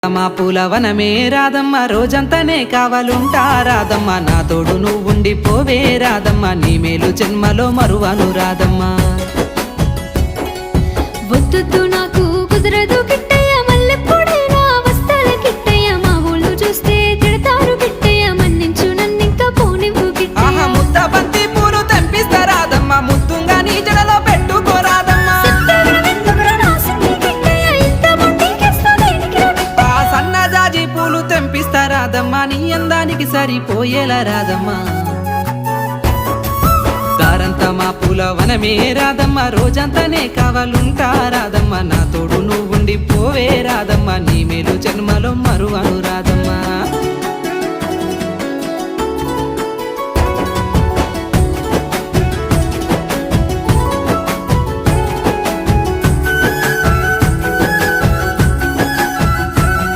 మా పూలవనమే రాధమ్మ రోజంతానే కావాలుంటా రాధమ్మ నా తోడు నువ్వుండి పోవే రాధమ్మ నీ మేలు జన్మలో మరువను రాధమ్మ వద్దు నాకు కుదరదు కిట్టయ్య మల్లెప్పుడైనా వస్తాల కిట్టయ్య మా ఊళ్ళు చూస్తే తిడతారు కిట్టయ్య మన్నించు నన్నింకా పోనివ్వు కిట్టయ్య ముద్ద బంతి పూలు తెంపిస్తా రాధమ్మ ముద్దుంగా నీ జడలో పెట్టుకో రాధమ్మ సన్నజాజి పూలు తెంపిస్తా రాధమ్మ నీ అందానికి సరిపోయేలా రాధమ్మ దారంతా మా పూలవనమే రాధమ్మ రోజంతానే కావాలుంటా రాధమ్మ నా తోడు నువ్వుండి పోవే రాధమ్మ నీ మేలు జన్మలో మరువను రాధమ్మ